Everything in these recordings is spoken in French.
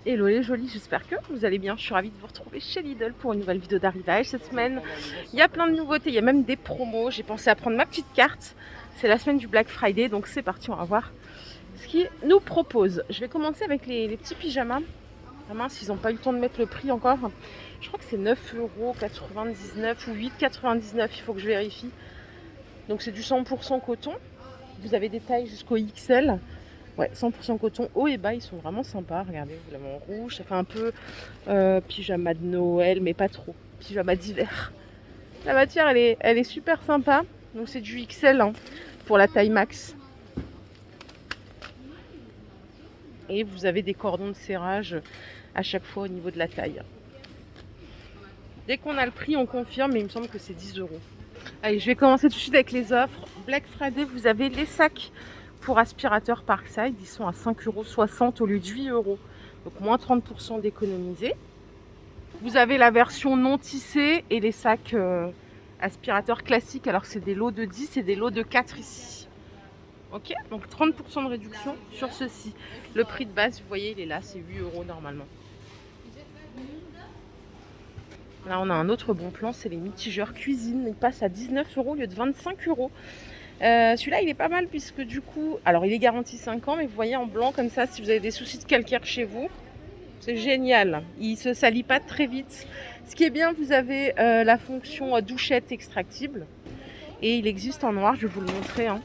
Hello les jolis, j'espère que vous allez bien. Je suis ravie de vous retrouver chez Lidl pour une nouvelle vidéo d'arrivage. Cette semaine, il y a plein de nouveautés, il y a même des promos. J'ai pensé à prendre ma petite carte. C'est la semaine du Black Friday, donc c'est parti, on va voir ce qu'ils nous proposent. Je vais commencer avec les petits pyjamas. Ah mince, ils n'ont pas eu le temps de mettre le prix encore. Je crois que c'est 9,99 € ou 8,99 €, il faut que je vérifie. Donc c'est du 100% coton. Vous avez des tailles jusqu'au XL. Ouais, 100% coton, haut et bas, ils sont vraiment sympas. Regardez, vous l'avez en rouge, ça fait un peu pyjama de Noël, mais pas trop. Pyjama d'hiver. La matière, elle est super sympa. Donc c'est du XL hein, pour la taille max. Et vous avez des cordons de serrage à chaque fois au niveau de la taille. Dès qu'on a le prix, on confirme, mais il me semble que c'est 10 €. Allez, je vais commencer tout de suite avec les offres. Black Friday, vous avez les sacs pour aspirateur Parkside, ils sont à 5,60 € au lieu de 8 €. Donc moins 30% d'économisé. Vous avez la version non tissée et les sacs aspirateurs classiques. Alors c'est des lots de 10 et des lots de 4 ici. Ok, donc 30% de réduction sur ceci. Le prix de base, vous voyez, il est là, c'est 8 € normalement. Là, on a un autre bon plan, c'est les mitigeurs cuisine. Ils passent à 19 € au lieu de 25 €. Celui-là, il est pas mal puisque du coup, alors il est garanti 5 ans, mais vous voyez en blanc comme ça, si vous avez des soucis de calcaire chez vous, c'est génial. Il se salit pas très vite. Ce qui est bien, vous avez la fonction douchette extractible et il existe en noir, je vais vous le montrer. Hein.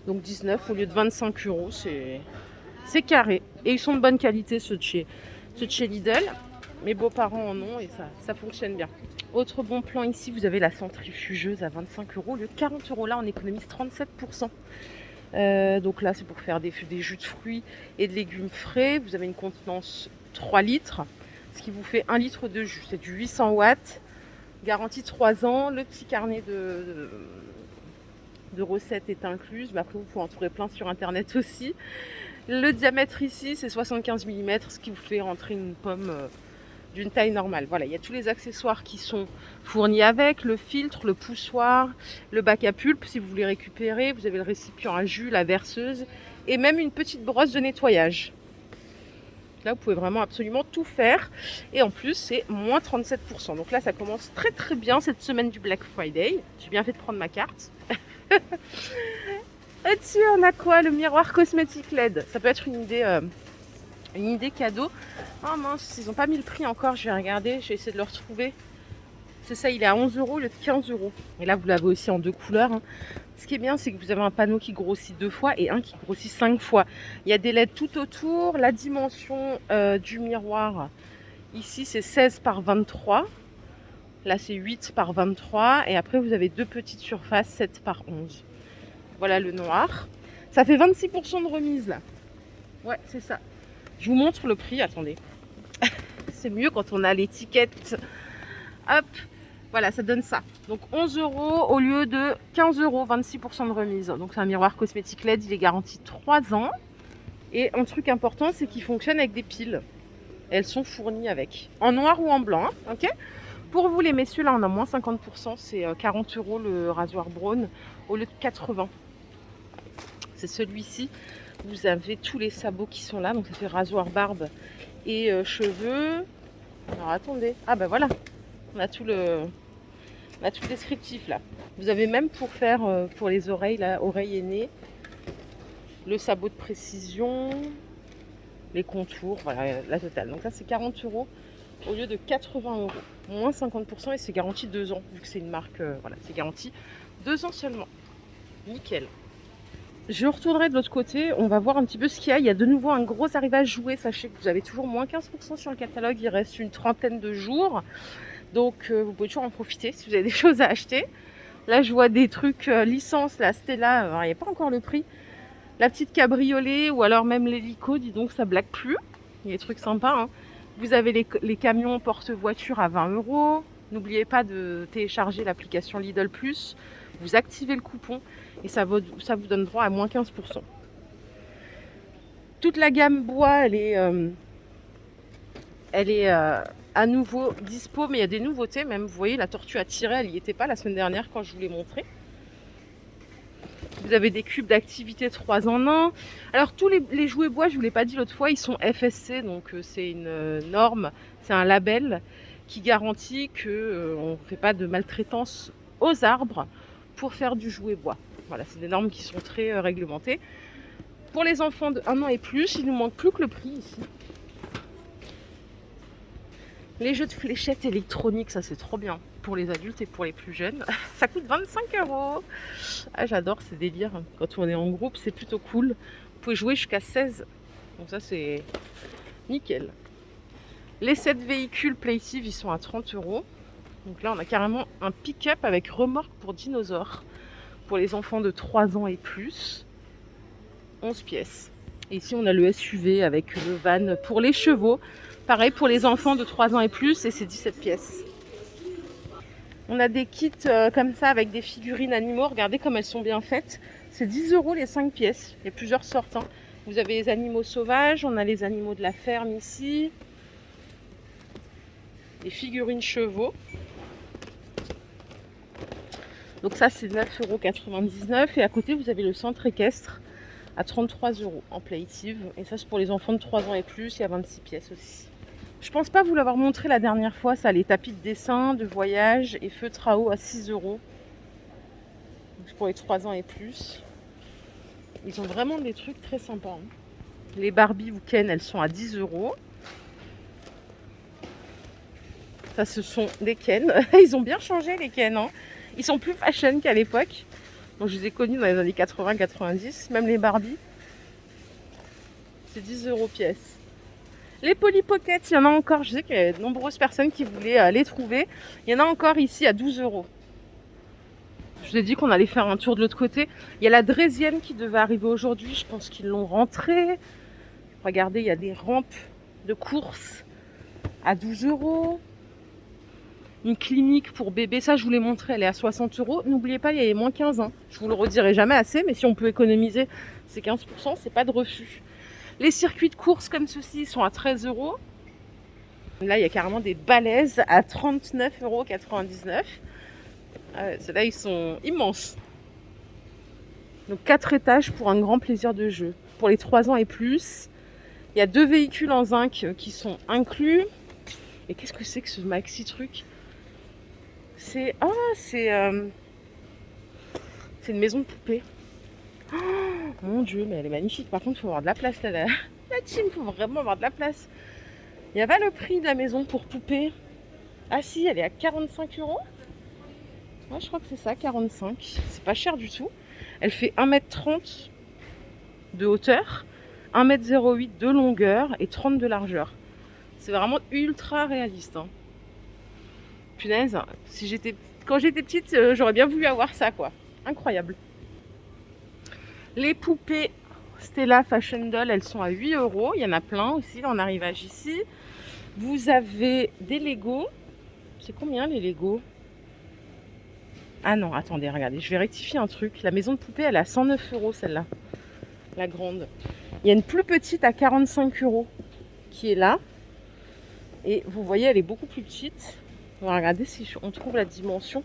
Donc 19 au lieu de 25 €, c'est carré. Et ils sont de bonne qualité ceux de chez Lidl. Mes beaux-parents en ont et ça fonctionne bien. Autre bon plan ici, vous avez la centrifugeuse à 25 € au lieu de 40 €. Là, on économise 37%. Donc là, c'est pour faire des jus de fruits et de légumes frais. Vous avez une contenance 3 litres, ce qui vous fait 1 litre de jus. C'est du 800 watts, garantie 3 ans. Le petit carnet de recettes est incluse. Mais après, vous pouvez en trouver plein sur Internet aussi. Le diamètre ici, c'est 75 mm, ce qui vous fait rentrer une pomme d'une taille normale. Voilà, il y a tous les accessoires qui sont fournis avec, le filtre, le poussoir, le bac à pulpe si vous voulez récupérer, vous avez le récipient à jus, la verseuse et même une petite brosse de nettoyage. Là, vous pouvez vraiment absolument tout faire et en plus, c'est moins 37%. Donc là, ça commence très très bien cette semaine du Black Friday. J'ai bien fait de prendre ma carte. Et dessus, on a quoi? Le miroir cosmétique LED. Ça peut être une idée cadeau. Oh mince, ils n'ont pas mis le prix encore, je vais regarder, je vais essayer de le retrouver. C'est ça, il est à 11 € au lieu de 15 €. Et là, vous l'avez aussi en 2 couleurs. Hein. Ce qui est bien, c'est que vous avez un panneau qui grossit 2 fois et un qui grossit 5 fois. Il y a des LED tout autour. La dimension du miroir, ici, c'est 16 par 23. Là, c'est 8 par 23. Et après, vous avez deux petites surfaces, 7 par 11. Voilà le noir. Ça fait 26% de remise, là. Ouais, c'est ça. Je vous montre le prix, attendez. C'est mieux quand on a l'étiquette. Hop, voilà, ça donne ça. Donc 11 € au lieu de 15 €, 26% de remise. Donc c'est un miroir cosmétique LED, il est garanti 3 ans. Et un truc important, c'est qu'il fonctionne avec des piles. Elles sont fournies avec. En noir ou en blanc, hein, ok. Pour vous les messieurs, là on a moins 50%, c'est 40 € le rasoir Braun au lieu de 80. C'est celui-ci. Vous avez tous les sabots qui sont là, donc ça fait rasoir barbe et cheveux. Alors attendez, ah ben voilà, on a tout le descriptif là. Vous avez même pour faire pour les oreilles, là, oreilles et nez, le sabot de précision, les contours, voilà la totale. Donc ça c'est 40 € au lieu de 80 €, moins 50% et c'est garanti 2 ans, vu que c'est une marque, voilà, c'est garanti 2 ans seulement. Nickel. Je retournerai de l'autre côté, on va voir un petit peu ce qu'il y a. Il y a de nouveau un gros arrivage jouet. Sachez que vous avez toujours moins 15% sur le catalogue. Il reste une trentaine de jours. Donc vous pouvez toujours en profiter si vous avez des choses à acheter. Là, je vois des trucs licence, la Stella. Alors, il n'y a pas encore le prix. La petite cabriolet ou alors même l'hélico, dis donc, ça blague plus. Il y a des trucs sympas. Hein. Vous avez les camions porte-voiture à 20 €. N'oubliez pas de télécharger l'application Lidl Plus. Vous activez le coupon et ça vous donne droit à moins 15%. Toute la gamme bois, elle est à nouveau dispo, mais il y a des nouveautés. Même, vous voyez, la tortue à tirer, elle n'y était pas la semaine dernière quand je vous l'ai montré. Vous avez des cubes d'activité 3 en 1. Alors tous les jouets bois, je vous l'ai pas dit l'autre fois, ils sont FSC, donc c'est une norme, c'est un label qui garantit qu'on ne fait pas de maltraitance aux arbres pour faire du jouet bois. Voilà, c'est des normes qui sont très réglementées. Pour les enfants de 1 an et plus, il nous manque plus que le prix ici. Les jeux de fléchettes électroniques, ça c'est trop bien pour les adultes et pour les plus jeunes. Ça coûte 25 €. Ah, j'adore ces délires. Quand on est en groupe, c'est plutôt cool. Vous pouvez jouer jusqu'à 16. Donc ça c'est nickel. Les 7 véhicules Playtive, ils sont à 30 €. Donc là, on a carrément un pick-up avec remorque pour dinosaures. Pour les enfants de 3 ans et plus. 11 pièces. Et ici, on a le SUV avec le van pour les chevaux. Pareil pour les enfants de 3 ans et plus, et c'est 17 pièces. On a des kits comme ça avec des figurines animaux. Regardez comme elles sont bien faites. C'est 10 € les 5 pièces. Il y a plusieurs sortes. Hein. Vous avez les animaux sauvages, on a les animaux de la ferme ici. Les figurines chevaux. Donc ça, c'est 9,99 €. Et à côté, vous avez le centre équestre à 33 € en Playtive. Et ça, c'est pour les enfants de 3 ans et plus. Il y a 26 pièces aussi. Je pense pas vous l'avoir montré la dernière fois, ça, les tapis de dessin, de voyage et feutre à eau à 6 €. C'est pour les 3 ans et plus. Ils ont vraiment des trucs très sympas. Hein. Les Barbie ou Ken, elles sont à 10 €. Ça, ce sont des Ken. Ils ont bien changé les Ken. Hein. Ils sont plus fashion qu'à l'époque. Bon, je les ai connus dans les années 80-90. Même les Barbie. C'est 10 € pièce. Les Polly Pocket, il y en a encore. Je sais qu'il y a de nombreuses personnes qui voulaient les trouver. Il y en a encore ici à 12 €. Je vous ai dit qu'on allait faire un tour de l'autre côté. Il y a la Draisienne qui devait arriver aujourd'hui. Je pense qu'ils l'ont rentrée. Regardez, il y a des rampes de course à 12 €. Une clinique pour bébé, ça je vous l'ai montré, elle est à 60 €. N'oubliez pas, il y a moins 15 ans. Je vous le redirai jamais assez, mais si on peut économiser ces 15%, c'est pas de refus. Les circuits de course comme ceci sont à 13 €. Là, il y a carrément des balaises à 39,99 €. Ceux-là, ils sont immenses. Donc 4 étages pour un grand plaisir de jeu. Pour les 3 ans et plus, il y a 2 véhicules en zinc qui sont inclus. Et qu'est-ce que c'est que ce maxi truc? C'est une maison de poupée. Oh, mon Dieu, mais elle est magnifique. Par contre, il faut avoir de la place là. La team, il faut vraiment avoir de la place. Il n'y a pas le prix de la maison pour poupée. Ah si, elle est à 45 €. Ouais, je crois que c'est ça, 45. C'est pas cher du tout. Elle fait 1,30 m de hauteur, 1,08 m de longueur et 30 de largeur. C'est vraiment ultra réaliste. Hein. Punaise, quand j'étais petite, j'aurais bien voulu avoir ça, quoi. Incroyable. Les poupées Stella Fashion Doll, elles sont à 8 €. Il y en a plein aussi en arrivage ici. Vous avez des Lego. C'est combien les Lego? Ah non, attendez, regardez, je vais rectifier un truc. La maison de poupée, elle est à 109 € celle-là. La grande. Il y a une plus petite à 45 € qui est là. Et vous voyez, elle est beaucoup plus petite. On va regarder si on trouve la dimension.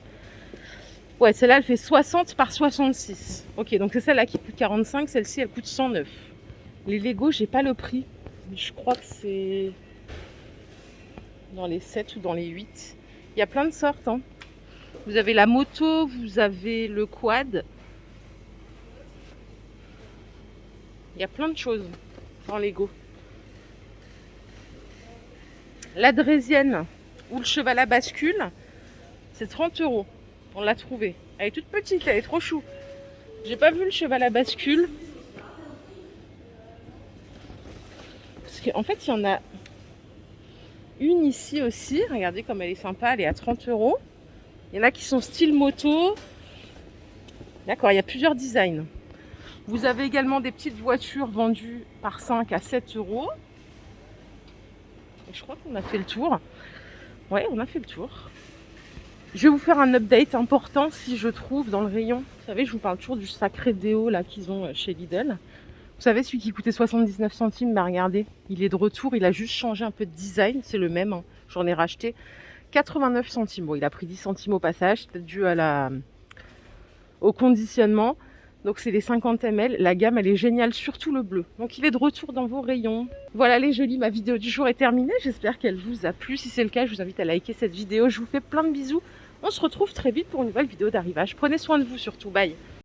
Ouais, celle-là, elle fait 60 par 66. Ok, donc c'est celle-là qui coûte 45. Celle-ci, elle coûte 109. Les Lego, j'ai pas le prix. Je crois que c'est dans les 7 ou dans les 8. Il y a plein de sortes. Hein. Vous avez la moto, vous avez le quad. Il y a plein de choses en Lego. La Draisienne ou le cheval à bascule, c'est 30 €. On l'a trouvé. Elle est toute petite, elle est trop chou. J'ai pas vu le cheval à bascule. Parce qu'en fait, il y en a une ici aussi. Regardez comme elle est sympa, elle est à 30 €. Il y en a qui sont style moto. D'accord, il y a plusieurs designs. Vous avez également des petites voitures vendues par 5 à 7 €. Et je crois qu'on a fait le tour. Ouais, on a fait le tour. Je vais vous faire un update important si je trouve dans le rayon. Vous savez, je vous parle toujours du sacré déo là qu'ils ont chez Lidl. Vous savez, celui qui coûtait 79 centimes, bah regardez, il est de retour. Il a juste changé un peu de design. C'est le même. Hein. J'en ai racheté 89 centimes. Bon, il a pris 10 centimes au passage. C'est peut-être dû au conditionnement. Donc c'est les 50 ml, la gamme elle est géniale, surtout le bleu. Donc il est de retour dans vos rayons. Voilà les jolis, ma vidéo du jour est terminée. J'espère qu'elle vous a plu. Si c'est le cas, je vous invite à liker cette vidéo. Je vous fais plein de bisous. On se retrouve très vite pour une nouvelle vidéo d'arrivage. Prenez soin de vous surtout, bye.